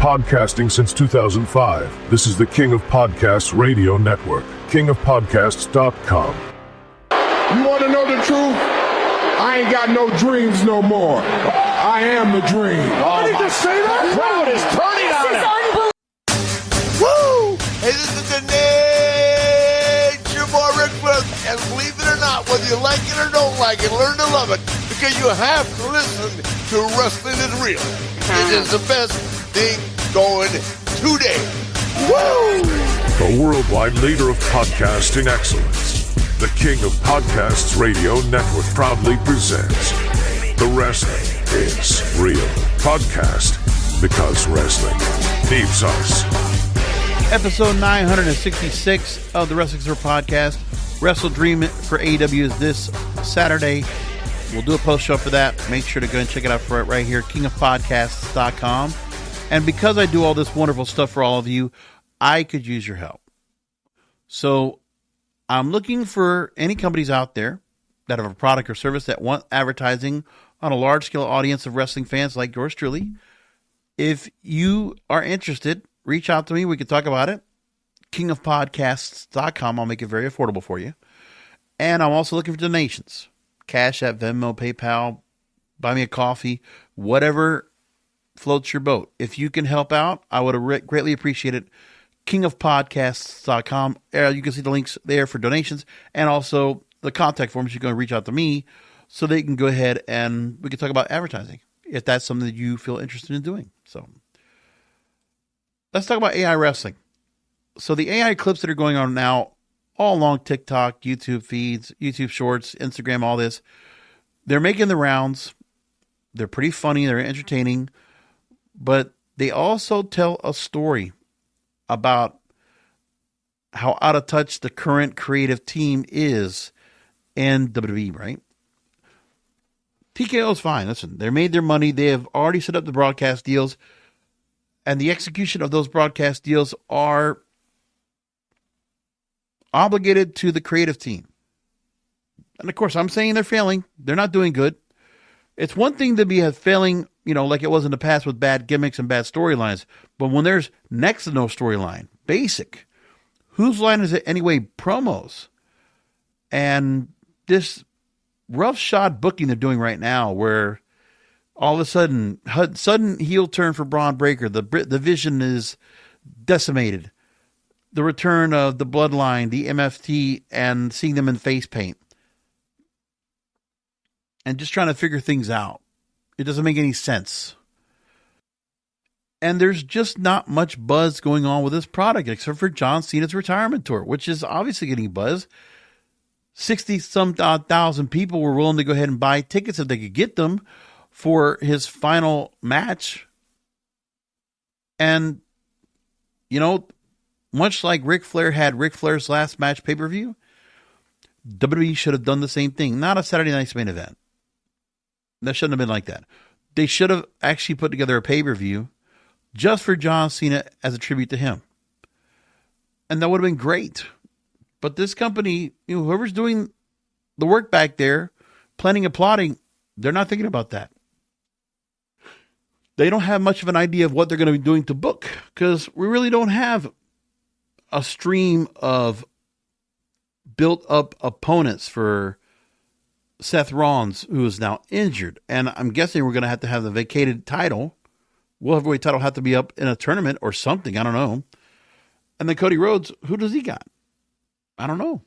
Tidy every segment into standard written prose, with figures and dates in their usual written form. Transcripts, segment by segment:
Podcasting since 2005. This is the King of Podcasts Radio Network. KingofPodcasts.com. You want to know the truth? I ain't got no dreams no more. I am the dream. Oh, did you say that? The crowd is turning on him. Woo! Hey, this is the Nature Boy Rick Flair. And believe it or not, whether you like it or don't like it, learn to love it. Because you have to listen to Wrestling is Real. It is the best thing going today. Woo! The worldwide leader of podcasting excellence. The King of Podcasts Radio Network proudly presents The Wrestling is Real podcast, because wrestling needs us. Episode 966 of the Wrestling is Real podcast. Wrestle Dream for AEW is this Saturday. We'll do a post show for that. Make sure to go and check it out for it right here, kingofpodcasts.com. And because I do all this wonderful stuff for all of you, I could use your help. So I'm looking for any companies out there that have a product or service that want advertising on a large-scale audience of wrestling fans like yours truly. If you are interested, reach out to me. We can talk about it. kingofpodcasts.com. I'll make it very affordable for you. And I'm also looking for donations. Cash App, Venmo, PayPal, buy me a coffee, whatever floats your boat. If you can help out, I would greatly appreciate it. kingofpodcasts.com. You can see the links there for donations and also the contact forms. You can reach out to me so they can go ahead and we can talk about advertising if that's something that you feel interested in doing. So let's talk about AI wrestling. So the AI clips that are going on now all along TikTok, YouTube feeds, YouTube shorts, Instagram, all this, they're making the rounds. They're pretty funny. They're entertaining, but they also tell a story about how out of touch the current creative team is in WWE, right? TKO is fine. Listen, they made their money. They have already set up the broadcast deals, and the execution of those broadcast deals are obligated to the creative team. And of course, I'm saying they're failing. They're not doing good. It's one thing to be failing, like it was in the past with bad gimmicks and bad storylines. But when there's next to no storyline, basic, whose line is it anyway? Promos. And this roughshod booking they're doing right now, where all of a sudden heel turn for Braun Breaker, the Vision is decimated. The return of the Bloodline, the MFT, and seeing them in face paint. And just trying to figure things out. It doesn't make any sense. And there's just not much buzz going on with this product, except for John Cena's retirement tour, which is obviously getting buzz. 60-some thousand people were willing to go ahead and buy tickets if they could get them for his final match. And, much like Ric Flair had Ric Flair's last match pay-per-view, WWE should have done the same thing. Not a Saturday Night's Main Event. That shouldn't have been like that. They should have actually put together a pay-per-view just for John Cena as a tribute to him. And that would have been great. But this company, whoever's doing the work back there, planning and plotting, they're not thinking about that. They don't have much of an idea of what they're going to be doing to book, because we really don't have a stream of built-up opponents for Seth Rollins, who is now injured. And I'm guessing we're going to have the vacated title. World Heavyweight title have to be up in a tournament or something. I don't know. And then Cody Rhodes, who does he got? I don't know.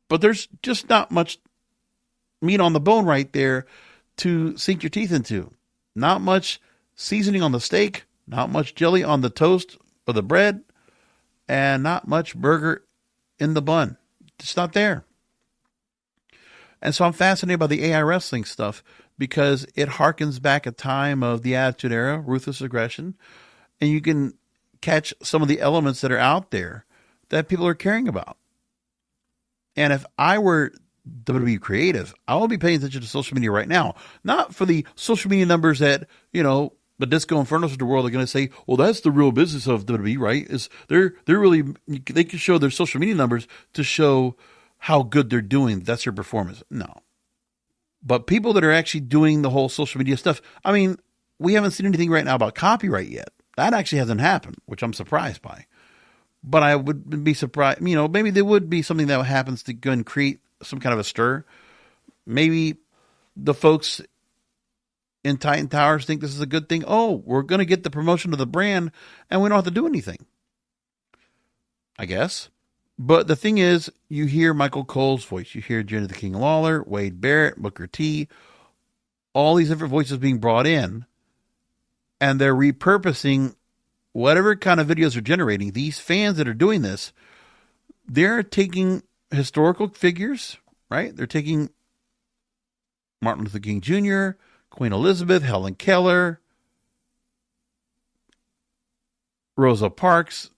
But there's just not much meat on the bone right there to sink your teeth into. Not much seasoning on the steak. Not much jelly on the toast or the bread. And not much burger in the bun. It's not there. And so I'm fascinated by the AI wrestling stuff because it harkens back a time of the Attitude Era, ruthless aggression, and you can catch some of the elements that are out there that people are caring about. And if I were WWE creative, I would be paying attention to social media right now, not for the social media numbers that, the Disco Infernos of the world are going to say, well, that's the real business of WWE, right? Is they can show their social media numbers to show how good they're doing. That's their performance. No. But people that are actually doing the whole social media stuff, we haven't seen anything right now about copyright yet. That actually hasn't happened, which I'm surprised by. But I would be surprised, maybe there would be something that happens to go and create some kind of a stir. Maybe the folks in Titan Towers think this is a good thing. Oh, we're going to get the promotion of the brand and we don't have to do anything, I guess. But the thing is, you hear Michael Cole's voice. You hear Jenny the King Lawler, Wade Barrett, Booker T, all these different voices being brought in, and they're repurposing whatever kind of videos are generating. These fans that are doing this, they're taking historical figures, right? They're taking Martin Luther King Jr., Queen Elizabeth, Helen Keller, Rosa Parks,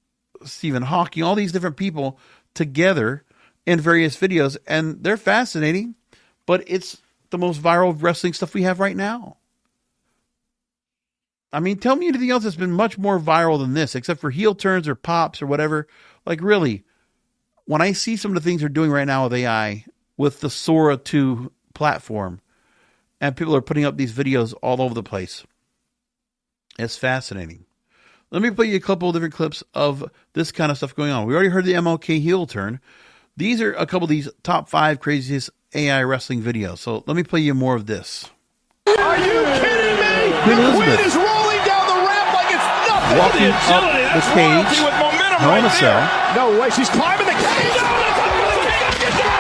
Stephen Hawking, all these different people together in various videos, and they're fascinating, but it's the most viral wrestling stuff we have right now. I mean, tell me anything else that's been much more viral than this, except for heel turns or pops or whatever. Like, really, when I see some of the things they're doing right now with AI, with the Sora 2 platform, and people are putting up these videos all over the place, it's fascinating. Let me play you a couple of different clips of this kind of stuff going on. We already heard the MLK heel turn. These are a couple of these top 5 craziest AI wrestling videos. So let me play you more of this. Are you kidding me? Queen The Elizabeth Queen is rolling down the ramp like it's nothing. walking up the cage, with momentum Hell in a Cell. No way. She's climbing the cage. No, that's unbelievable. Get down,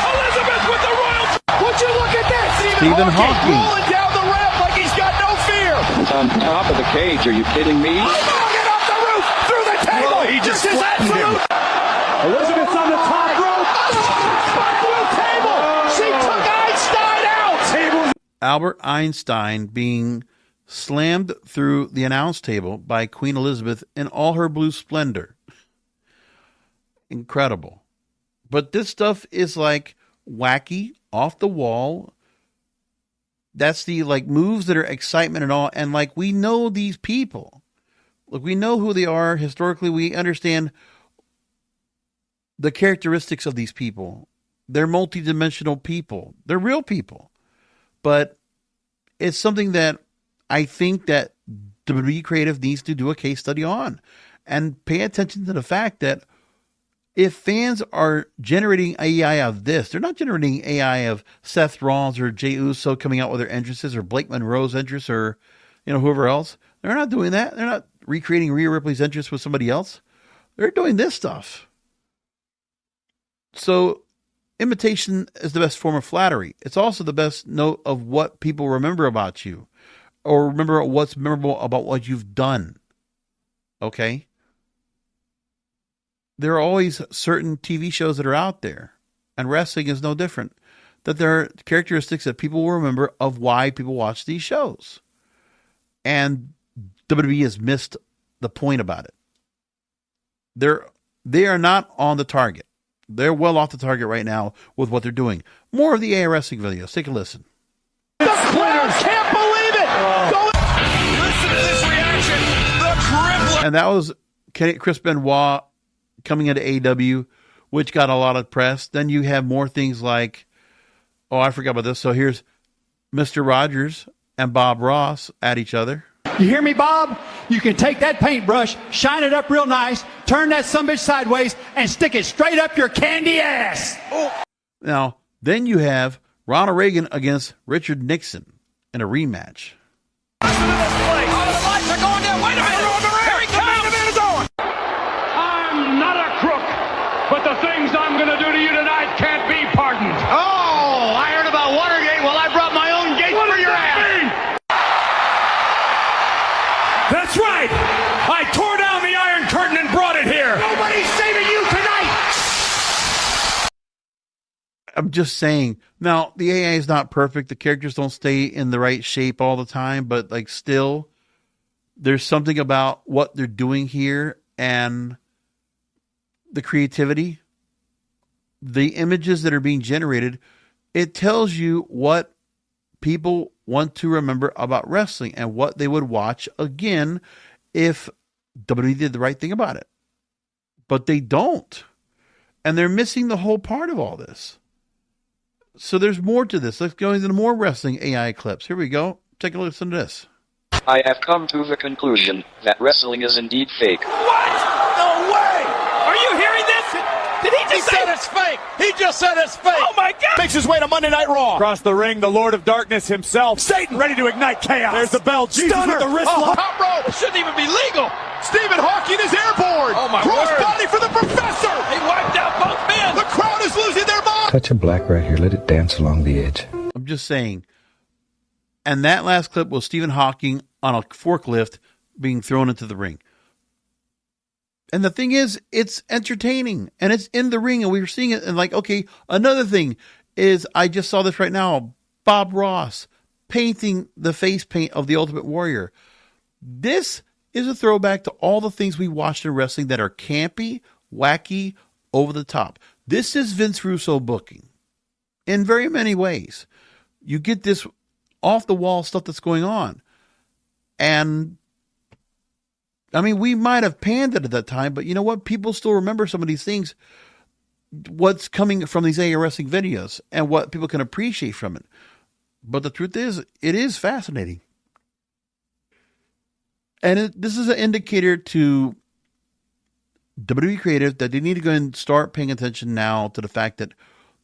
Elizabeth with the royal. Would you look at that? Stephen Hawking. Rolling down the ramp like he's got no fear. It's on top of the cage. Are you kidding me? Oh, get off the roof, through the table. Whoa, he just This is flattened him. absolute. Elizabeth's on the top rope. Through the table. She took Einstein out. Albert Einstein being slammed through the announce table by Queen Elizabeth in all her blue splendor. Incredible. But this stuff is like wacky, off the wall. That's the like moves that are excitement and all. And like, we know these people. Look, we know who they are. Historically, we understand the characteristics of these people. They're multidimensional people. They're real people. But it's something that I think that WWE Creative needs to do a case study on and pay attention to the fact that if fans are generating AI of this, they're not generating AI of Seth Rollins or Jey Uso coming out with their entrances or Blake Monroe's entrance or, whoever else. They're not doing that. They're not recreating Rhea Ripley's entrance with somebody else. They're doing this stuff. So imitation is the best form of flattery. It's also the best note of what people remember about you or remember what's memorable about what you've done. Okay? There are always certain TV shows that are out there, and wrestling is no different, that there are characteristics that people will remember of why people watch these shows. And WWE has missed the point about it. They are not on the target. They're well off the target right now with what they're doing. More of the AI wrestling videos. Take a listen. The crowd can't believe it. Listen to this reaction. The crippler. And that was Chris Benoit coming into AEW, which got a lot of press. Then you have more things like, oh, I forgot about this. So here's Mr. Rogers and Bob Ross at each other. You hear me, Bob? You can take that paintbrush, shine it up real nice, turn that sumbitch sideways, and stick it straight up your candy ass. Oh. Now, then you have Ronald Reagan against Richard Nixon in a rematch. I'm not a crook, but the things I'm going to do to you tonight can't be pardoned. Oh, I heard about Watergate. Well, I brought my own gate for your ass. That's right. I tore down the Iron Curtain and brought it here. Nobody's saving you tonight. I'm just saying. Now, the AI is not perfect. The characters don't stay in the right shape all the time, but like still, there's something about what they're doing here and the creativity, the images that are being generated. It tells you what people want to remember about wrestling and what they would watch again if WWE did the right thing about it. But they don't. And they're missing the whole part of all this. So there's more to this. Let's go into more wrestling AI clips. Here we go. Take a listen to this. I have come to the conclusion that wrestling is indeed fake. What? No way! Are you hearing this? Did he just say it's fake. He just said it's fake. Oh my God! Makes his way to Monday Night Raw. Across the ring, the Lord of Darkness himself, Satan, ready to ignite chaos. There's the bell. Jesus Stunner. with the wrist lock. Top rope. It shouldn't even be legal. Stephen Hawking is airborne. Oh my Cross word. body for the professor. He wiped out both men. The crowd is losing their mind. Touch a black right here. Let it dance along the edge. I'm just saying. And that last clip was Stephen Hawking on a forklift being thrown into the ring. And the thing is, it's entertaining and it's in the ring and we were seeing it. And like, okay, another thing is I just saw this right now. Bob Ross painting the face paint of the Ultimate Warrior. This is a throwback to all the things we watched in wrestling that are campy, wacky, over the top. This is Vince Russo booking in very many ways. You get this off the wall stuff that's going on. And I mean, we might have panned it at that time, but you know what? People still remember some of these things, what's coming from these AA wrestling videos and what people can appreciate from it. But the truth is, it is fascinating. And this is an indicator to WWE creative that they need to go and start paying attention now to the fact that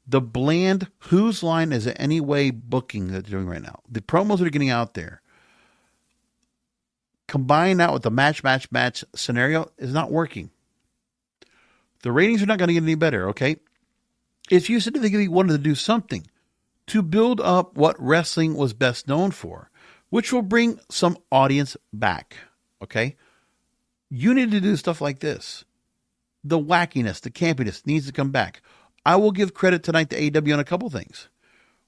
the bland whose line is it anyway booking that they're doing right now. The promos that are getting out there, combine that with the match scenario is not working. The ratings are not going to get any better, okay? If you significantly wanted to do something to build up what wrestling was best known for, which will bring some audience back, okay? You need to do stuff like this. The wackiness, the campiness needs to come back. I will give credit tonight to AEW on a couple things.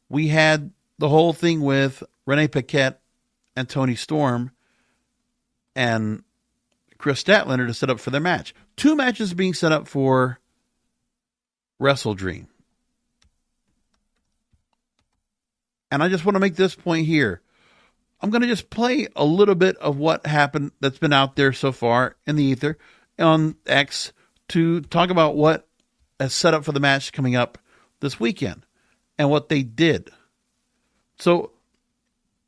We had the whole thing with Renee Paquette and Toni Storm and Chris Statlander to set up for their match. 2 matches being set up for Wrestle Dream. And I just want to make this point here. I'm going to just play a little bit of what happened that's been out there so far in the ether on X to talk about what is set up for the match coming up this weekend and what they did. So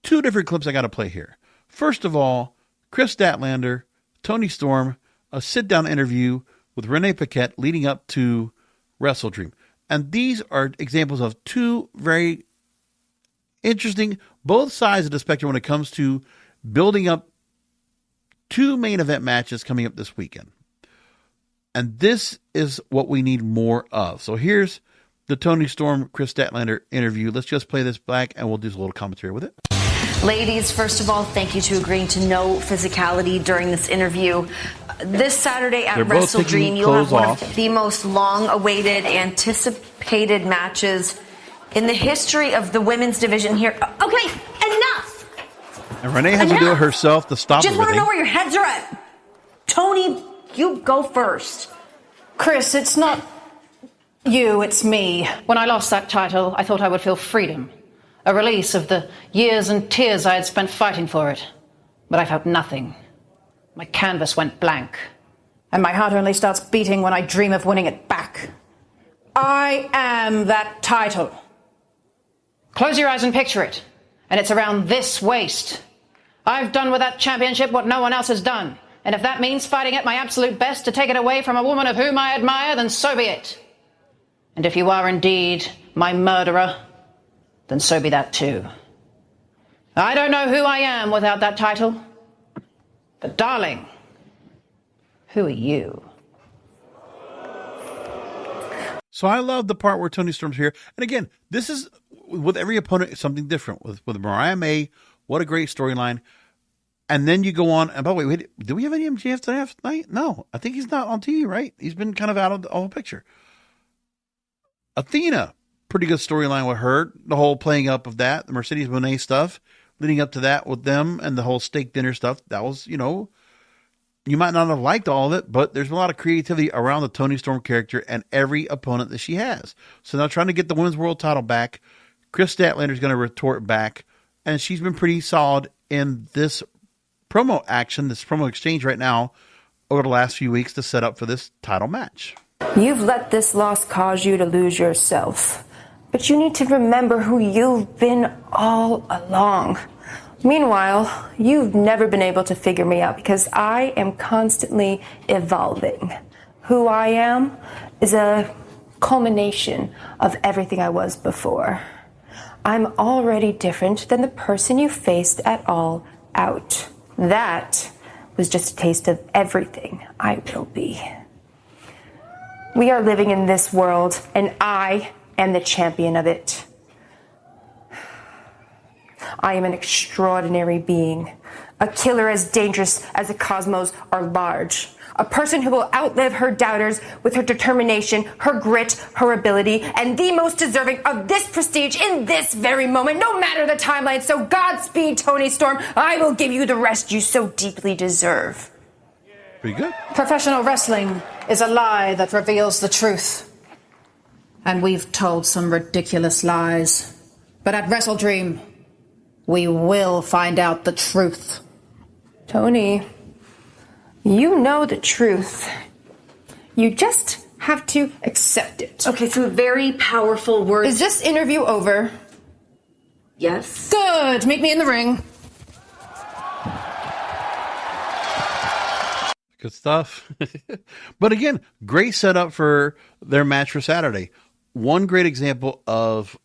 2 different clips I got to play here. First of all, Chris Statlander, Toni Storm, a sit-down interview with Renee Paquette leading up to Wrestle Dream. And these are examples of 2 very interesting, both sides of the spectrum when it comes to building up 2 main event matches coming up this weekend. And this is what we need more of. So here's the Toni Storm, Chris Statlander interview. Let's just play this back and we'll do a little commentary with it. Ladies, first of all, thank you to agreeing to no physicality during this interview. This Saturday at Wrestle Dream, you'll have one of the most long-awaited, anticipated matches in the history of the women's division here. Okay, enough! And Renee has to do it herself to stop Just everything. want to know where your heads are at. Tony, you go first. Chris, it's not you, it's me. When I lost that title, I thought I would feel freedom. A release of the years and tears I had spent fighting for it. But I felt nothing. My canvas went blank. And my heart only starts beating when I dream of winning it back. I am that title. Close your eyes and picture it. And it's around this waist. I've done with that championship what no one else has done. And if that means fighting at my absolute best to take it away from a woman of whom I admire, then so be it. And if you are indeed my murderer, then so be that too. I don't know who I am without that title. But darling, who are you? So I love the part where Toni Storm's here. And again, this is with every opponent something different. With Mariah May, what a great storyline. And then you go on. And by the way, wait, do we have any MJF tonight? No, I think he's not on TV, right? He's been kind of out of the whole picture. Athena, pretty good storyline with her. The whole playing up of that, the Mercedes Moné stuff, leading up to that with them and the whole steak dinner stuff. That was, you know, you might not have liked all of it, but there's a lot of creativity around the Toni Storm character and every opponent that she has. So now trying to get the women's world title back, Chris Statlander is going to retort back, and she's been pretty solid in this promo action, this promo exchange right now over the last few weeks to set up for this title match. You've let this loss cause you to lose yourself. But you need to remember who you've been all along. Meanwhile, you've never been able to figure me out because I am constantly evolving. Who I am is a culmination of everything I was before. I'm already different than the person you faced at All Out. That was just a taste of everything I will be. We are living in this world, and I am the champion of it. I am an extraordinary being, a killer as dangerous as the cosmos are large, a person who will outlive her doubters with her determination, her grit, her ability, and the most deserving of this prestige in this very moment, no matter the timeline. So Godspeed, Tony Storm. I will give you the rest you so deeply deserve. Pretty good. Professional wrestling is a lie that reveals the truth. And we've told some ridiculous lies. But at WrestleDream, we will find out the truth. Tony, you know the truth. You just have to accept it. Okay, some very powerful words. Is this interview over? Yes. Good. Meet me in the ring. Good stuff. But again, great setup for their match for Saturday. One great example of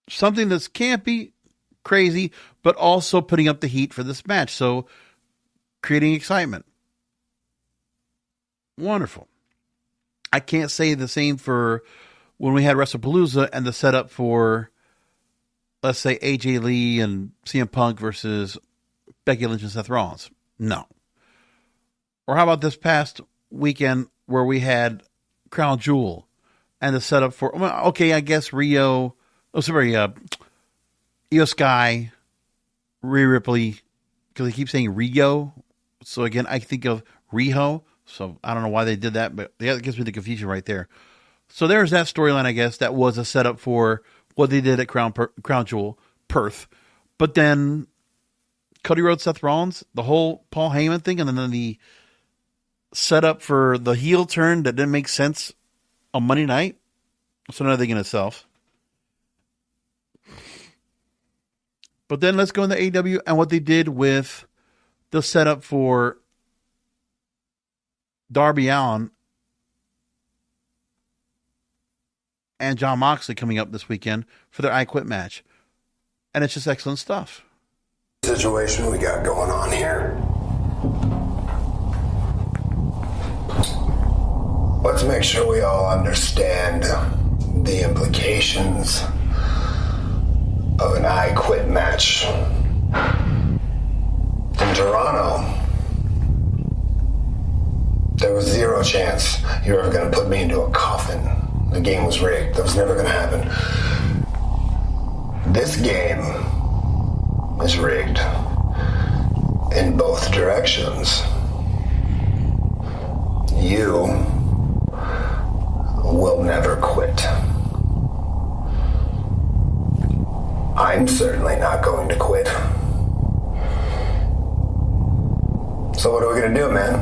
something that's campy, crazy, but also putting up the heat for this match. So creating excitement. Wonderful. I can't say the same for when we had WrestlePalooza and the setup for, let's say, AJ Lee and CM Punk versus Becky Lynch and Seth Rollins. No. Or how about this past weekend where we had Crown Jewel and the setup for, okay, I guess Io Sky, Rhea Ripley, because they keep saying Rio. So again, I think of Riho. So I don't know why they did that, but that gives me the confusion right there. So there's that storyline, I guess, that was a setup for what they did at Crown Jewel, Perth. But then Cody Rhodes, Seth Rollins, the whole Paul Heyman thing, and then the setup for the heel turn that didn't make sense on Monday night. That's another thing in itself. But then let's go into AEW and what they did with the setup for Darby Allin and Jon Moxley coming up this weekend for their I Quit match. And it's just excellent stuff. Situation we got going on here. Let's make sure we all understand the implications of an I Quit match. In Toronto, there was zero chance you were ever going to put me into a coffin. The game was rigged. That was never going to happen. This game is rigged in both directions. You will never quit. I'm certainly not going to quit. So what are we going to do, man?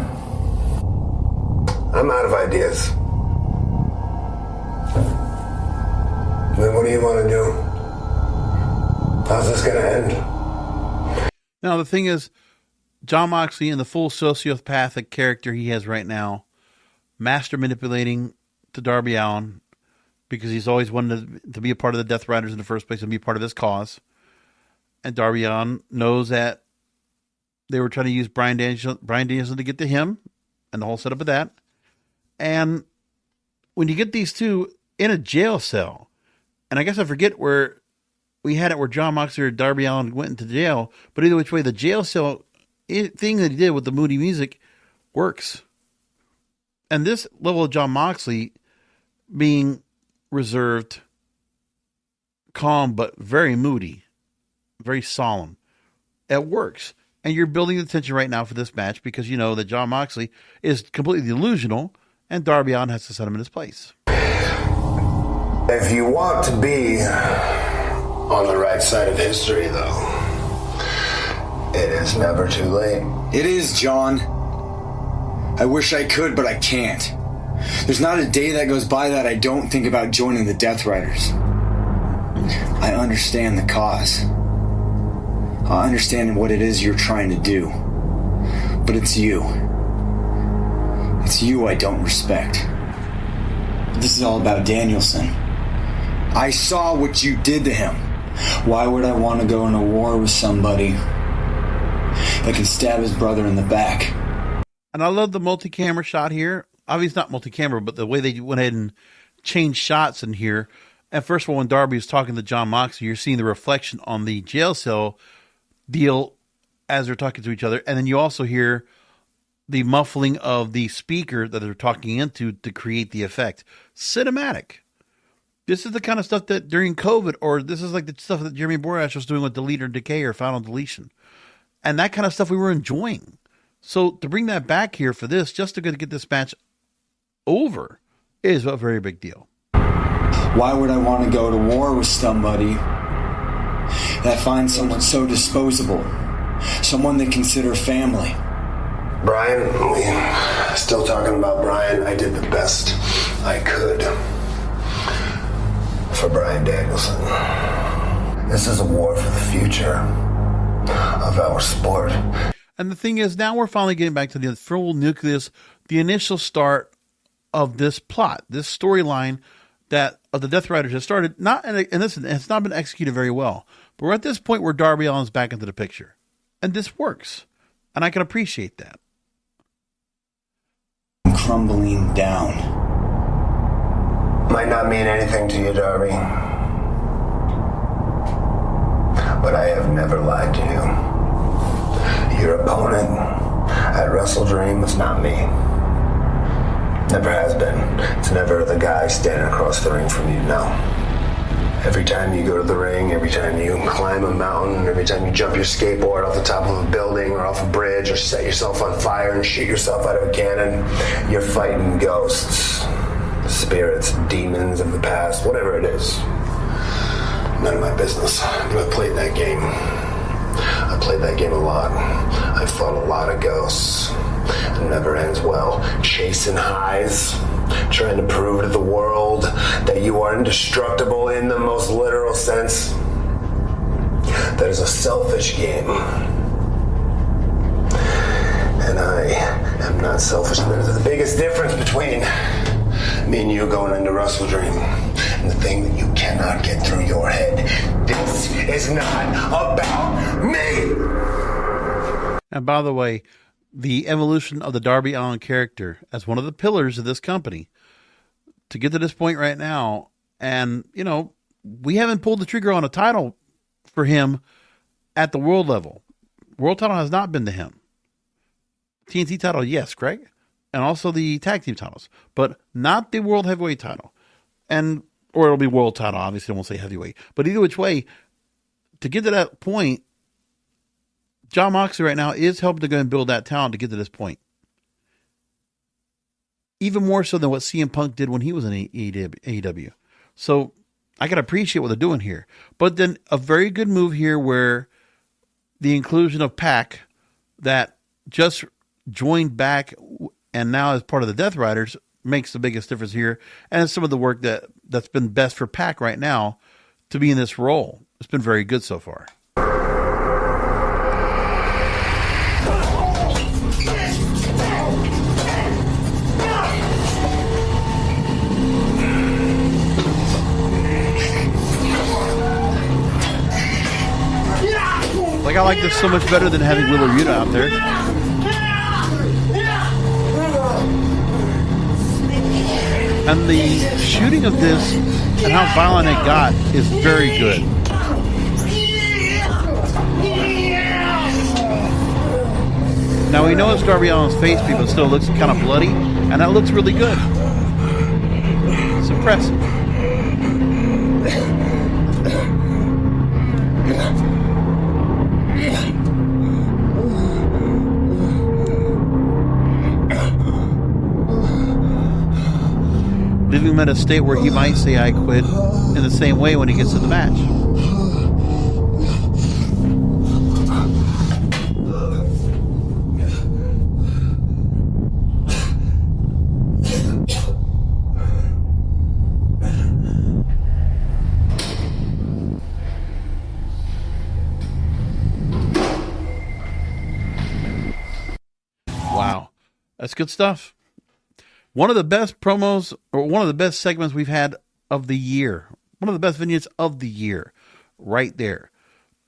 I'm out of ideas. Then what do you want to do? How's this going to end? Now, the thing is, Jon Moxley, in the full sociopathic character he has right now, master manipulating to Darby Allin, because he's always wanted to be a part of the Death Riders in the first place and be part of this cause. And Darby Allin knows that they were trying to use Bryan Danielson to get to him and the whole setup of that. And when you get these two in a jail cell, and I guess I forget where we had it where Jon Moxley or Darby Allin went into jail, but either which way, the jail cell thing that he did with the moody music works. And this level of Jon Moxley being reserved, calm, but very moody, very solemn, it works. And you're building the tension right now for this match because you know that Jon Moxley is completely delusional and Darby Allin has to set him in his place. If you want to be on the right side of history, though, it is never too late. It is, John. I wish I could, but I can't. There's not a day that goes by that I don't think about joining the Death Riders. I understand the cause. understanding what it is you're trying to do. But it's you. It's you I don't respect. This is all about Danielson. I saw what you did to him. Why would I want to go into war with somebody that can stab his brother in the back? And I love the multi-camera shot here. Obviously not multi-camera, but the way they went ahead and changed shots in here. And first of all, when Darby is talking to John Moxley, you're seeing the reflection on the jail cell deal as they're talking to each other. And then you also hear the muffling of the speaker that they're talking into to create the effect. Cinematic. This is the kind of stuff that during COVID, or this is like the stuff that Jeremy Borash was doing with Delete or Decay or Final Deletion. And that kind of stuff we were enjoying. So to bring that back here for this, just to get this match over, is a very big deal. Why would I want to go to war with somebody that finds someone so disposable? Someone they consider family? Brian, we still talking about Brian. I did the best I could for Brian Danielson. This is a war for the future of our sport. And the thing is, now we're finally getting back to the full nucleus, the initial start of this plot, this storyline that of the Death Riders has started. And listen, it's not been executed very well. But we're at this point where Darby Allin's back into the picture. And this works. And I can appreciate that. I'm crumbling down. Might not mean anything to you, Darby. But I have never lied to you. Your opponent at Wrestle Dream was not me. Never has been. It's never the guy standing across the ring from you, no. Every time you go to the ring, every time you climb a mountain, every time you jump your skateboard off the top of a building or off a bridge or set yourself on fire and shoot yourself out of a cannon, you're fighting ghosts, spirits, demons of the past, whatever it is. None of my business. But I played that game. I played that game a lot. I fought a lot of ghosts. It never ends well. Chasing highs, trying to prove to the world that you are indestructible in the most literal sense. That is a selfish game. And I am not selfish. And that is the biggest difference between me and you going into Wrestle Dream. And the thing that you cannot get through your head, this is not about me! And by the way, the evolution of the Darby Allin character as one of the pillars of this company to get to this point right now. And, you know, we haven't pulled the trigger on a title for him at the world level. World title has not been to him. TNT title, yes, Craig. And also the tag team titles, but not the world heavyweight title. And, or it'll be world title. Obviously I won't say heavyweight, but either which way, to get to that point, John Moxley right now is helping to go and build that talent to get to this point. Even more so than what CM Punk did when he was in AEW. So I can appreciate what they're doing here. But then a very good move here where the inclusion of Pac that just joined back and now is part of the Death Riders makes the biggest difference here. And it's some of the work that's been best for Pac right now to be in this role. It's been very good so far. Like, I like this so much better than having Wheeler Yuta out there. And the shooting of this and how violent it got is very good. Now we know it's Darby Allin's face, but it still looks kind of bloody, and that looks really good. It's impressive. Leaving him at a state where he might say, I quit, in the same way when he gets to the match. That's good stuff. One of the best promos, or one of the best segments we've had of the year. One of the best vignettes of the year. Right there.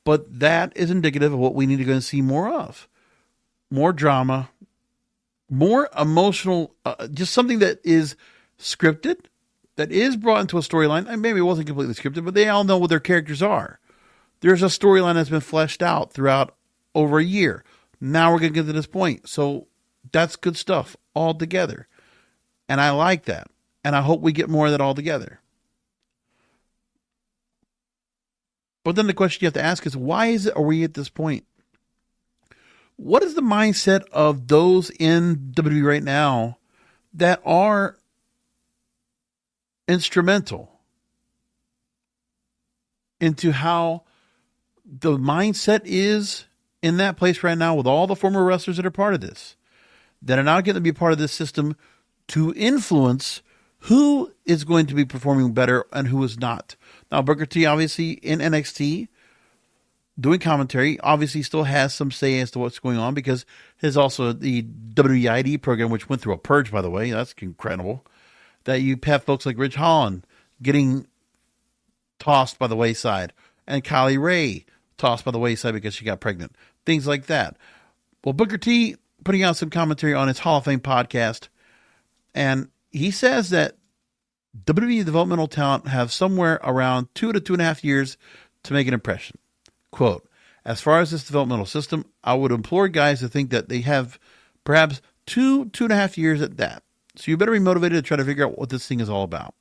But that is indicative of what we need to go and see more of. More drama. More emotional. Just something that is scripted. That is brought into a storyline. And maybe it wasn't completely scripted, but they all know what their characters are. There's a storyline that's been fleshed out throughout over a year. Now we're going to get to this point. So that's good stuff all together. And I like that. And I hope we get more of that all together. But then the question you have to ask is, why are we at this point? What is the mindset of those in WWE right now that are instrumental into how the mindset is in that place right now with all the former wrestlers that are part of this, that are now getting to be part of this system to influence who is going to be performing better and who is not. Now, Booker T, obviously, in NXT, doing commentary, obviously still has some say as to what's going on because his also the WEID program, which went through a purge, by the way. That's incredible. That you have folks like Ridge Holland getting tossed by the wayside, and Kylie Ray tossed by the wayside because she got pregnant. Things like that. Well, Booker T putting out some commentary on his Hall of Fame podcast, and he says that WWE developmental talent have somewhere around 2 to 2.5 years to make an impression. Quote, as far as this developmental system, I would implore guys to think that they have perhaps 2.5 years at that. So you better be motivated to try to figure out what this thing is all about.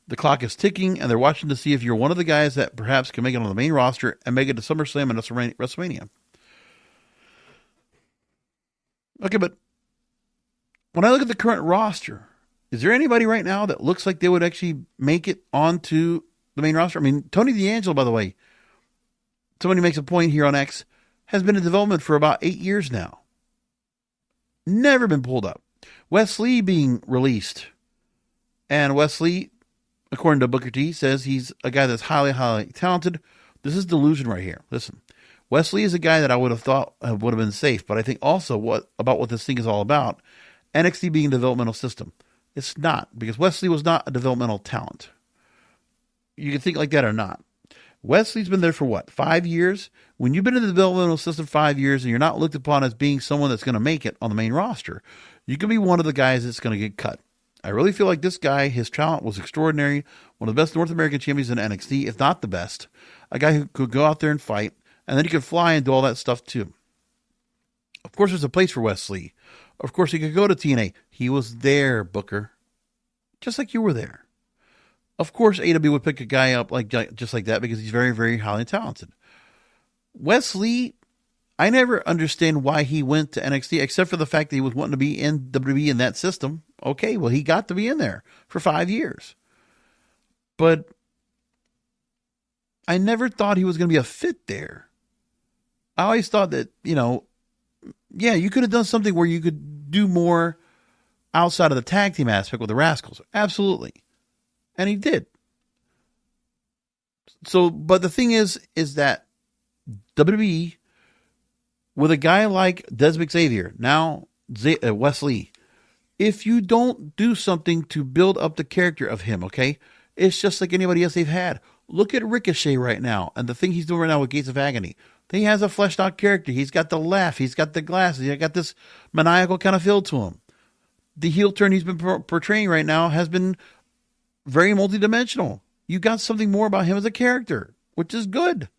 The clock is ticking, and they're watching to see if you're one of the guys that perhaps can make it on the main roster and make it to SummerSlam and WrestleMania. Okay, but when I look at the current roster, is there anybody right now that looks like they would actually make it onto the main roster? I mean, Tony D'Angelo, by the way, somebody makes a point here on X, has been in development for about 8 years now. Never been pulled up. Wes Lee being released. And Wes Lee, according to Booker T, says he's a guy that's highly, highly talented. This is delusion right here. Listen, Wes Lee is a guy that I would have thought would have been safe, but I think also what this thing is all about, NXT being a developmental system. It's not, because Wes Lee was not a developmental talent. You can think like that or not. Wes Lee's been there for what, 5 years? When you've been in the developmental system 5 years and you're not looked upon as being someone that's going to make it on the main roster, you can be one of the guys that's going to get cut. I really feel like this guy, his talent was extraordinary. One of the best North American champions in NXT, if not the best. A guy who could go out there and fight, and then he could fly and do all that stuff too. Of course, there's a place for Wes Lee. Of course, he could go to TNA. He was there, Booker. Just like you were there. Of course, AW would pick a guy up just like that because he's very, very highly talented. Wes Lee, I never understand why he went to NXT except for the fact that he was wanting to be in WWE in that system. Okay, well, he got to be in there for 5 years. But I never thought he was going to be a fit there. I always thought that, you could have done something where you could do more outside of the tag team aspect with the Rascals. Absolutely. And he did. So, but the thing is that WWE, with a guy like Desmond Xavier, now Wes Lee, if you don't do something to build up the character of him, okay, it's just like anybody else they've had. Look at Ricochet right now and the thing he's doing right now with Gates of Agony. He has a fleshed out character. He's got the laugh. He's got the glasses. He's got this maniacal kind of feel to him. The heel turn he's been portraying right now has been very multidimensional. You got something more about him as a character, which is good.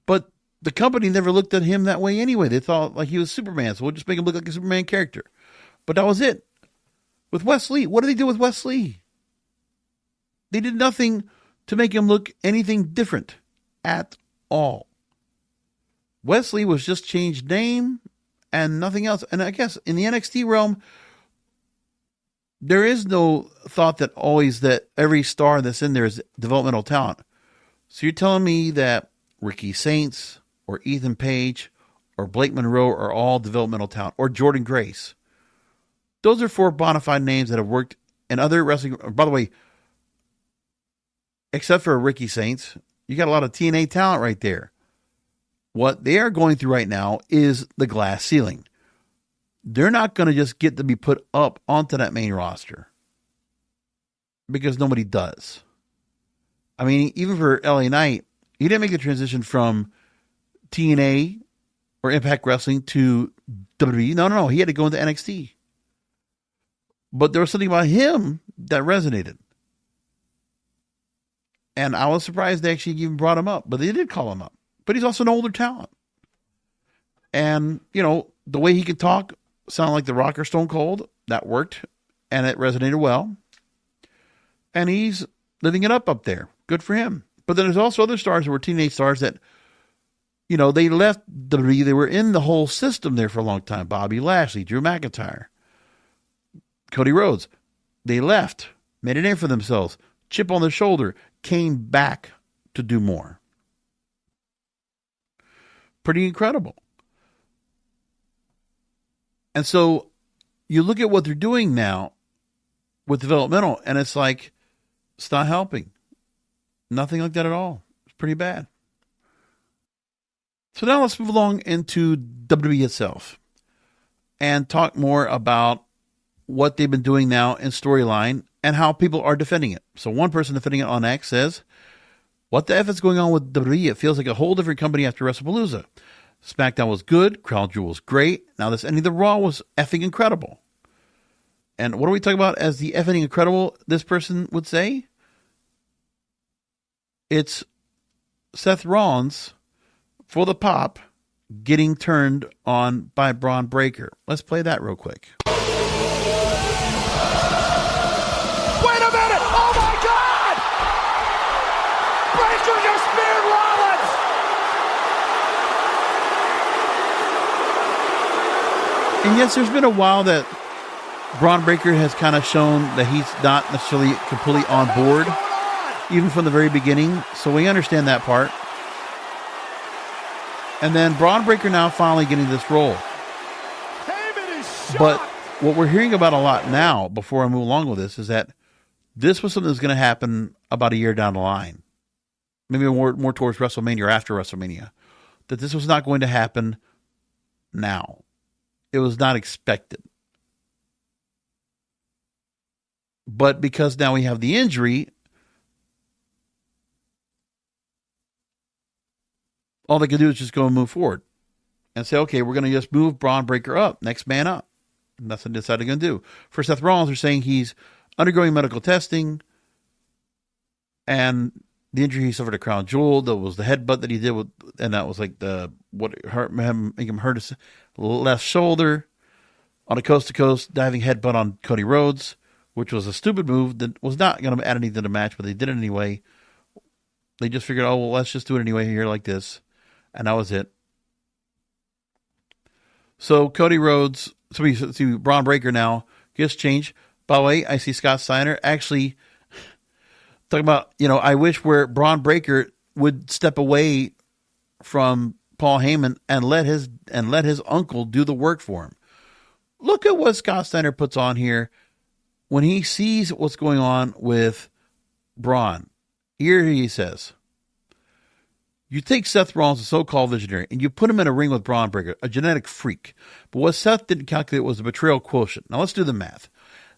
But the company never looked at him that way anyway. They thought like he was Superman, so we'll just make him look like a Superman character. But that was it. With Wes Lee, what did they do with Wes Lee? They did nothing to make him look anything different at all. Wes Lee was just changed name and nothing else. And I guess in the NXT realm, there is no thought that every star that's in there is developmental talent. So you're telling me that Ricky Saints or Ethan Page or Blake Monroe are all developmental talent, or Jordan Grace. Those are 4 bona fide names that have worked in other wrestling. By the way, except for Ricky Saints, you got a lot of TNA talent right there. What they are going through right now is the glass ceiling. they're not going to just get to be put up onto that main roster because nobody does. I mean, even for LA Knight, he didn't make the transition from TNA or Impact Wrestling to WWE. No. He had to go into NXT. But there was something about him that resonated. And I was surprised they actually even brought him up. But they did call him up. But he's also an older talent. And, the way he could talk sounded like the Rocker Stone Cold. That worked. And it resonated well. And he's living it up there. Good for him. But then there's also other stars that were teenage stars that, they left WWE. They were in the whole system there for a long time. Bobby Lashley, Drew McIntyre, Cody Rhodes. They left, made a name for themselves, chip on their shoulder, came back to do more. Pretty incredible. And so you look at what they're doing now with developmental, and it's like, it's not helping. Nothing like that at all. It's pretty bad. So now let's move along into WWE itself and talk more about what they've been doing now in storyline and how people are defending it. So one person defending it on X says, what the F is going on with WWE? It feels like a whole different company after WrestlePalooza. SmackDown was good. Crown Jewel was great. Now this ending the Raw was effing incredible. And what are we talking about as the effing incredible, this person would say? It's Seth Rollins for the pop getting turned on by Braun Breaker. Let's play that real quick. Wait a minute! Oh my God! Breaker just speared Rollins! And yes, there's been a while that Braun Breaker has kind of shown that he's not necessarily completely on board, even from the very beginning. So we understand that part. And then Braun Breaker now finally getting this role. But what we're hearing about a lot now, before I move along with this, is that this was something that's going to happen about a year down the line. Maybe more towards WrestleMania or after WrestleMania. That this was not going to happen now. It was not expected. But because now we have the injury, all they can do is just go and move forward and say, okay, we're going to just move Braun Breaker up, next man up. And that's what they decided they're going to do. For Seth Rollins, they're saying he's undergoing medical testing, and the injury he suffered at Crown Jewel, that was the headbutt that he did with, and that was like what hurt him, make him hurt his left shoulder on a coast-to-coast diving headbutt on Cody Rhodes, which was a stupid move that was not going to add anything to the match, but they did it anyway. They just figured, oh, well, let's just do it anyway here like this. And that was it. So Cody Rhodes, so we see Braun Breaker now gets changed. By the way, I see Scott Steiner actually talking about, I wish where Braun Breaker would step away from Paul Heyman and let his uncle do the work for him. Look at what Scott Steiner puts on here when he sees what's going on with Braun. Here he says, you take Seth Rollins, a so-called visionary, and you put him in a ring with Braun Breaker, a genetic freak. But what Seth didn't calculate was the betrayal quotient. Now let's do the math.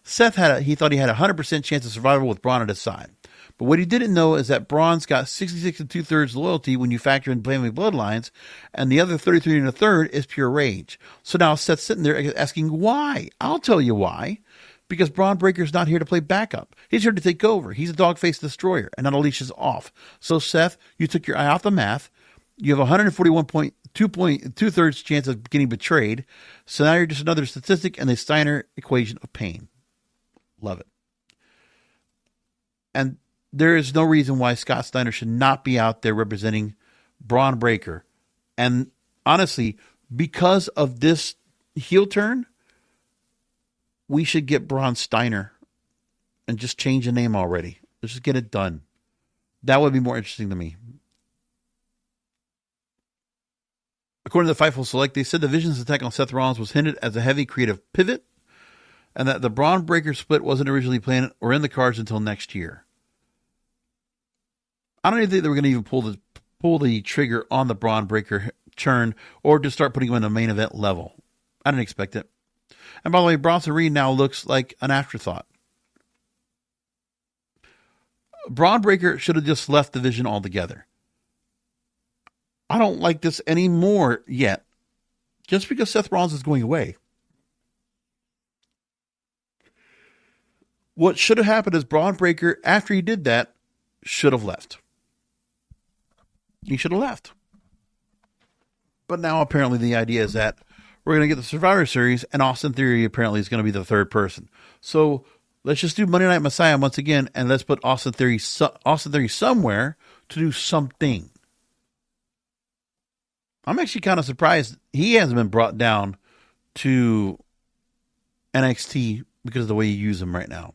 Seth he thought he had a 100% chance of survival with Braun at his side. But what he didn't know is that Braun's got 66 2/3 loyalty when you factor in family bloodlines, and the other 33 1/3 is pure rage. So now Seth's sitting there asking why. I'll tell you why. Because Braun Breaker's not here to play backup. He's here to take over. He's a dog-faced destroyer, and now the leash is off. So, Seth, you took your eye off the math. You have 141.2/3 chance of getting betrayed. So now you're just another statistic in the Steiner equation of pain. Love it. And there is no reason why Scott Steiner should not be out there representing Braun Breaker. And honestly, because of this heel turn, we should get Braun Steiner and just change the name already. Let's just get it done. That would be more interesting to me. According to the Fightful Select, they said the Vision's attack on Seth Rollins was hinted as a heavy creative pivot, and that the Braun Breaker split wasn't originally planned or in the cards until next year. I don't even think they were going to even pull the trigger on the Braun Breaker turn or to start putting him in the main event level. I didn't expect it. And by the way, Bronson Reed now looks like an afterthought. Braun Breaker should have just left the division altogether. I don't like this anymore yet. Just because Seth Rollins is going away. What should have happened is Braun Breaker, after he did that, should have left. He should have left. But now apparently the idea is that we're going to get the Survivor Series, and Austin Theory apparently is going to be the third person. So let's just do Monday Night Messiah once again, and let's put Austin Theory somewhere to do something. I'm actually kind of surprised he hasn't been brought down to NXT because of the way you use him right now.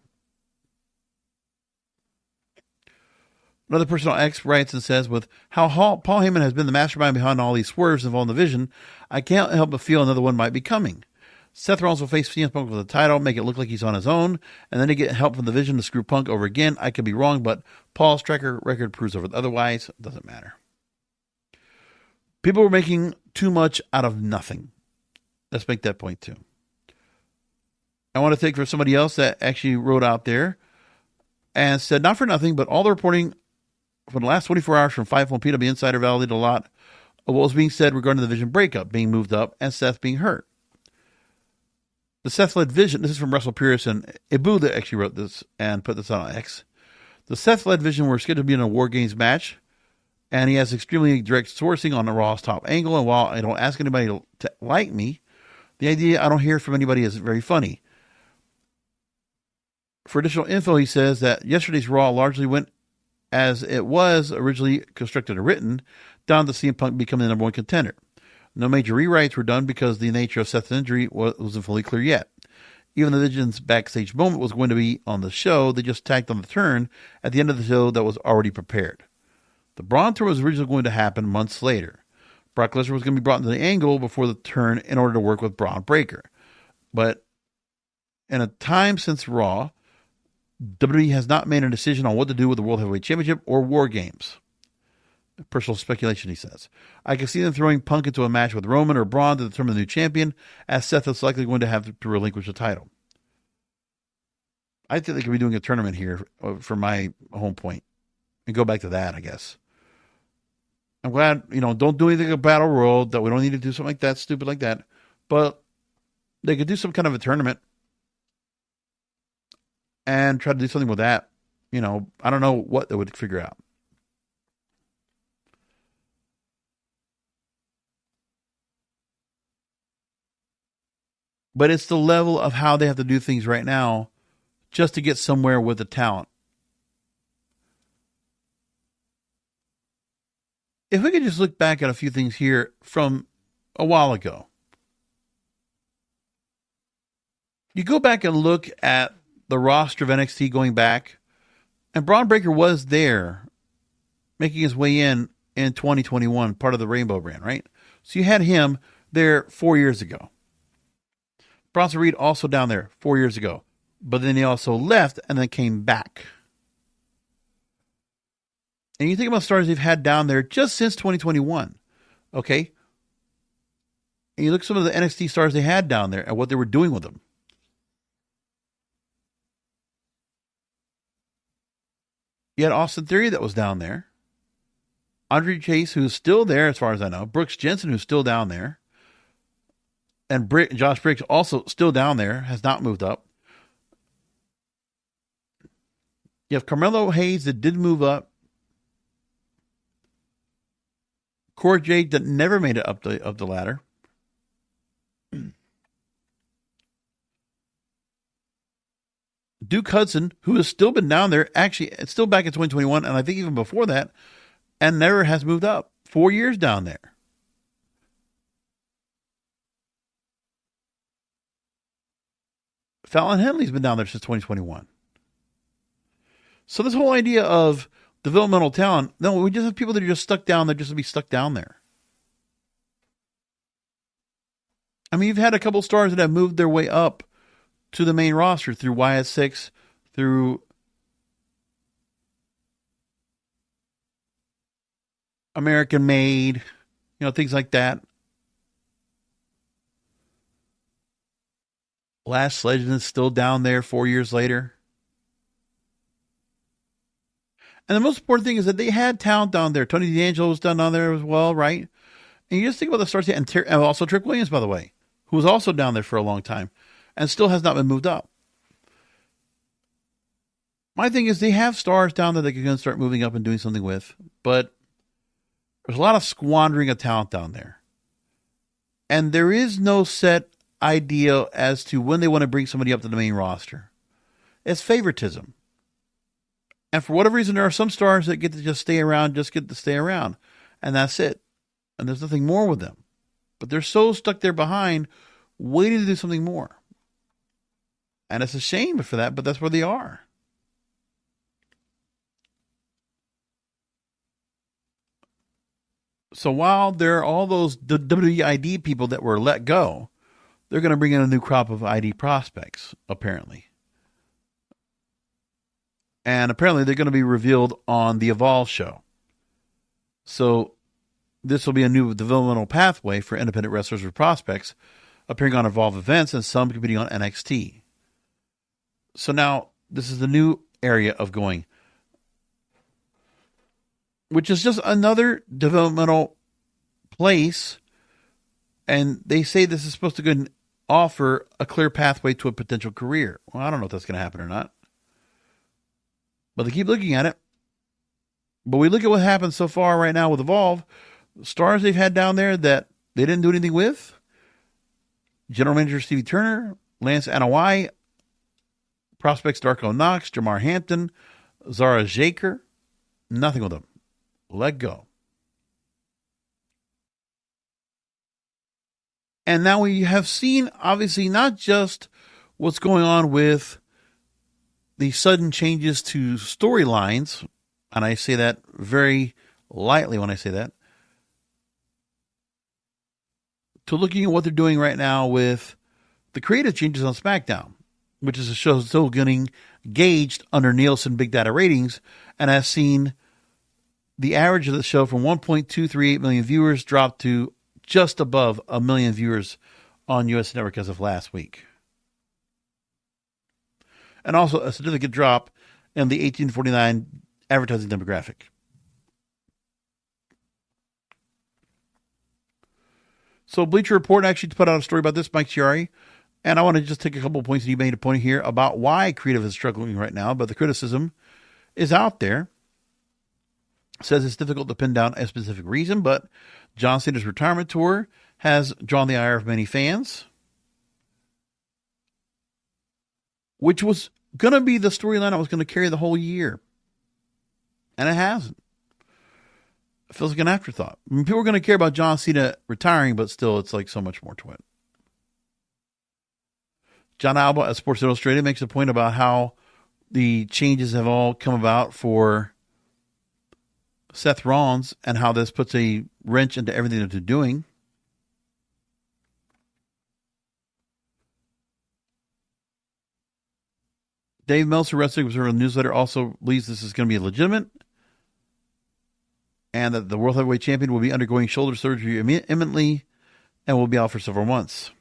Another person on X writes and says, with how Paul Heyman has been the mastermind behind all these swerves involved in the division, I can't help but feel another one might be coming. Seth Rollins will face CM Punk with the title, make it look like he's on his own, and then to get help from the division to screw Punk over again. I could be wrong, but Paul's track record proves over. Otherwise, it doesn't matter. People were making too much out of nothing. Let's make that point too. I want to take for somebody else that actually wrote out there and said, not for nothing, but all the reporting for the last 24 hours from Fightful and PW Insider validated a lot of what was being said regarding the division breakup, being moved up, and Seth being hurt. The Seth-led vision, this is from Russell Pierce and Ibu that actually wrote this and put this on X. The Seth-led vision were scheduled to be in a War Games match, and he has extremely direct sourcing on the Raw's top angle, and while I don't ask anybody to like me, the idea I don't hear from anybody is very funny. For additional info, he says that yesterday's Raw largely went as it was originally constructed and written, down to CM Punk becoming the number one contender. No major rewrites were done because the nature of Seth's injury wasn't fully clear yet. Even the Vision's backstage moment was going to be on the show. They just tacked on the turn at the end of the show that was already prepared. The Braun tour was originally going to happen months later. Brock Lesnar was going to be brought into the angle before the turn in order to work with Braun Breaker. But in a time since Raw, WWE has not made a decision on what to do with the World Heavyweight Championship or War Games. Personal speculation, he says. I can see them throwing Punk into a match with Roman or Braun to determine the new champion, as Seth is likely going to have to relinquish the title. I think they could be doing a tournament here for my home point. And go back to that, I guess. I'm glad, don't do anything like Battle Royal, that we don't need to do something like that, stupid like that. But they could do some kind of a tournament and try to do something with that. I don't know what they would figure out. But it's the level of how they have to do things right now just to get somewhere with the talent. If we could just look back at a few things here from a while ago. You go back and look at the roster of NXT going back, and Braun Breaker was there making his way in 2021, part of the Rainbow brand, right? So you had him there 4 years ago. Bronson Reed also down there 4 years ago. But then he also left and then came back. And you think about stars they've had down there just since 2021. Okay? And you look at some of the NXT stars they had down there and what they were doing with them. You had Austin Theory that was down there. Andre Chase, who's still there as far as I know. Brooks Jensen, who's still down there. And Josh Briggs also still down there, has not moved up. You have Carmelo Hayes that did move up. Corey Jade that never made it up the ladder. Duke Hudson, who has still been down there, actually, it's still back in 2021, and I think even before that, and never has moved up. 4 years down there. Fallon Henley's been down there since 2021. So this whole idea of developmental talent, no, we just have people that are just stuck down there just to be stuck down there. I mean, you've had a couple stars that have moved their way up to the main roster through YS6, through American Made, things like that. Lash Legend is still down there 4 years later. And the most important thing is that they had talent down there. Tony D'Angelo was down there as well, right? And you just think about the stars, and also Trick Williams, by the way, who was also down there for a long time and still has not been moved up. My thing is they have stars down there that they're going to start moving up and doing something with, but there's a lot of squandering of talent down there. And there is no set idea as to when they want to bring somebody up to the main roster. It's favoritism. And for whatever reason, there are some stars that get to just stay around, and that's it. And there's nothing more with them. But they're so stuck there behind, waiting to do something more. And it's a shame for that, but that's where they are. So while there are all those WWE ID people that were let go, they're going to bring in a new crop of ID prospects, apparently. And apparently they're going to be revealed on the Evolve show. So this will be a new developmental pathway for independent wrestlers or prospects appearing on Evolve events and some competing on NXT. So now this is the new area of going, which is just another developmental place. And they say this is supposed to go and offer a clear pathway to a potential career. Well, I don't know if that's going to happen or not. But they keep looking at it. But we look at what happened so far right now with Evolve. The stars they've had down there that they didn't do anything with. General Manager Stevie Turner, Lance Anoa'i, prospects Darko Knox, Jamar Hampton, Zara Jaker. Nothing with them. Let go. And now we have seen, obviously, not just what's going on with the sudden changes to storylines, and I say that very lightly when I say that, to looking at what they're doing right now with the creative changes on SmackDown, which is a show still getting gauged under Nielsen Big Data ratings and has seen the average of the show from 1.238 million viewers drop to just above 1 million viewers on US Network as of last week. And also a significant drop in the 18-49 advertising demographic. So Bleacher Report actually put out a story about this, Mike Chiari, and I want to just take a couple of points that you made a point here about why creative is struggling right now, but the criticism is out there. It says it's difficult to pin down a specific reason, but John Cena's retirement tour has drawn the ire of many fans, which was going to be the storyline that was going to carry the whole year. And it hasn't. It feels like an afterthought. I mean, people are going to care about John Cena retiring, but still, it's like so much more to it. John Alba at Sports Illustrated makes a point about how the changes have all come about for Seth Rollins and how this puts a wrench into everything that they're doing. Dave Meltzer, Wrestling Observer newsletter, also believes this is going to be legitimate and that the World Heavyweight Champion will be undergoing shoulder surgery imminently and will be out for several months.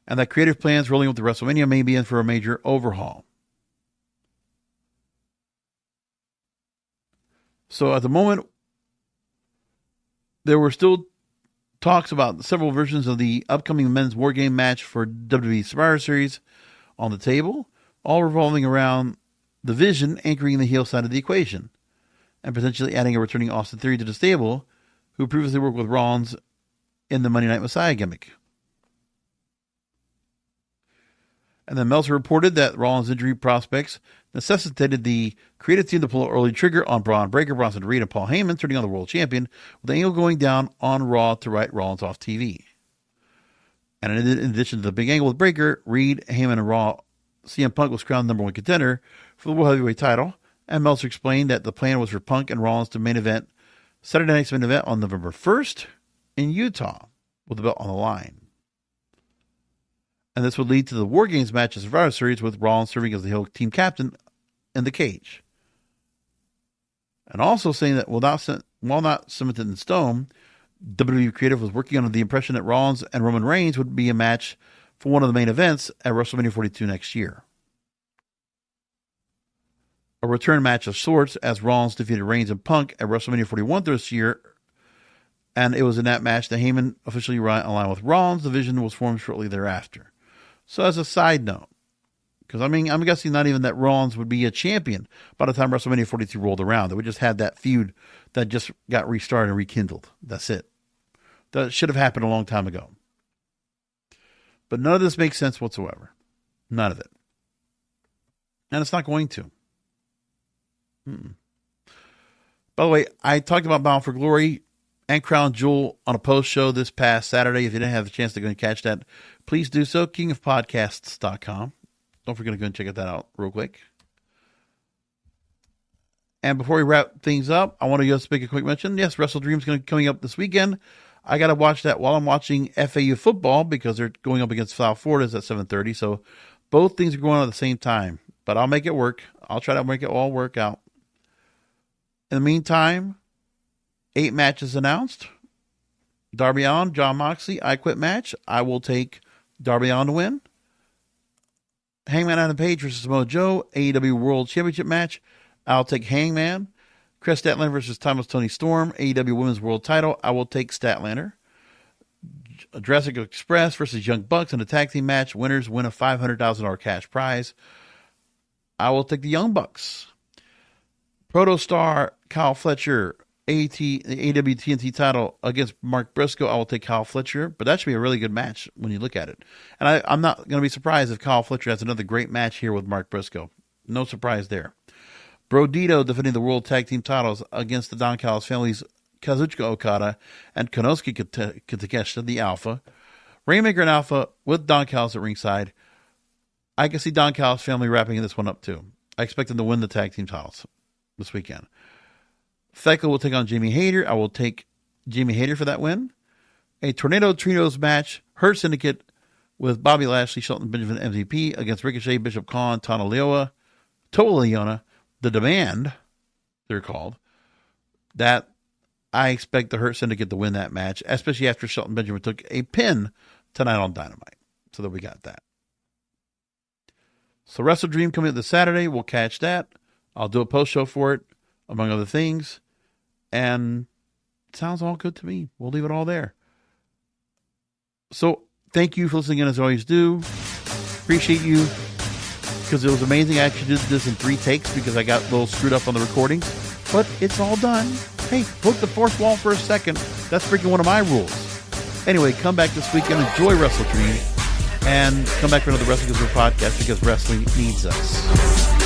And that creative plans rolling with the WrestleMania may be in for a major overhaul. So at the moment, there were still talks about several versions of the upcoming men's War Game match for WWE Survivor Series on the table, all revolving around the Vision anchoring the heel side of the equation, and potentially adding a returning Austin Theory to the stable, who previously worked with Rollins in the Monday Night Messiah gimmick. And then Meltzer reported that Rollins' injury prospects necessitated the creative team to pull an early trigger on Braun Breaker, Bronson Reed, and Paul Heyman, turning on the world champion, with Angle going down on Raw to write Rollins off TV. And in addition to the big angle with Breaker, Reed, Heyman, and Raw, CM Punk was crowned number one contender for the World Heavyweight title, and Meltzer explained that the plan was for Punk and Rollins to main event Saturday night's main event on November 1st in Utah, with the belt on the line. And this would lead to the War Games match at Survivor Series with Rollins serving as the heel team captain in the cage. And also saying that while not cemented in stone, WWE Creative was working on the impression that Rollins and Roman Reigns would be a match for one of the main events at WrestleMania 42 next year. A return match of sorts, as Rollins defeated Reigns and Punk at WrestleMania 41 this year, and it was in that match that Heyman officially aligned with Rollins. The division was formed shortly thereafter. So as a side note, because I'm guessing not even that Rollins would be a champion by the time WrestleMania 42 rolled around. That we just had that feud that just got restarted and rekindled. That's it. That should have happened a long time ago. But none of this makes sense whatsoever. None of it. And it's not going to. By the way, I talked about Bound for Glory and Crown Jewel on a post show this past Saturday. If you didn't have a chance to go and catch that, please do so. kingofpodcasts.com. Don't forget to go and check that out real quick. And before we wrap things up, I want to just make a quick mention. Yes, Wrestle Dream's going to be coming up this weekend. I got to watch that while I'm watching FAU football because they're going up against South Florida at 7:30. So both things are going on at the same time. But I'll make it work. I'll try to make it all work out. In the meantime, 8 matches announced. Darby Allin, Jon Moxley, I Quit match. I will take Darby Allin to win. Hangman Adam Page versus Samoa Joe, AEW World Championship match. I'll take Hangman. Chris Statlander versus Thomas Tony Storm, AEW Women's World Title. I will take Statlander. Jurassic Express versus Young Bucks in a tag team match. Winners win a $500,000 cash prize. I will take the Young Bucks. Protostar Kyle Fletcher, AW TNT title against Mark Briscoe. I will take Kyle Fletcher, but that should be a really good match when you look at it. And I'm not going to be surprised if Kyle Fletcher has another great match here with Mark Briscoe. No surprise there. Brodito defending the World Tag Team titles against the Don Callis families, Kazuchika Okada and Konosuke Takeshita, the Alpha. Rainmaker and Alpha with Don Callis at ringside. I can see Don Callis' family wrapping this one up too. I expect them to win the tag team titles this weekend. Feiko will take on Jamie Hayter. I will take Jamie Hayter for that win. A Tornado Trios match. Hurt Syndicate with Bobby Lashley, Shelton Benjamin, MVP against Ricochet, Bishop Khan, Toa Liona, The Demand, they're called. That I expect the Hurt Syndicate to win that match, especially after Shelton Benjamin took a pin tonight on Dynamite. So that we got that. So Wrestle Dream coming up this Saturday. We'll catch that. I'll do a post show for it, among other things. And it sounds all good to me. We'll leave it all there. So thank you for listening in as I always do. Appreciate you. Because it was amazing I actually did this in 3 takes because I got a little screwed up on the recordings. But it's all done. Hey, broke the fourth wall for a second. That's breaking one of my rules. Anyway, come back this weekend. Enjoy Wrestle Dream. And come back for another Wrestling Gizmo podcast because wrestling needs us.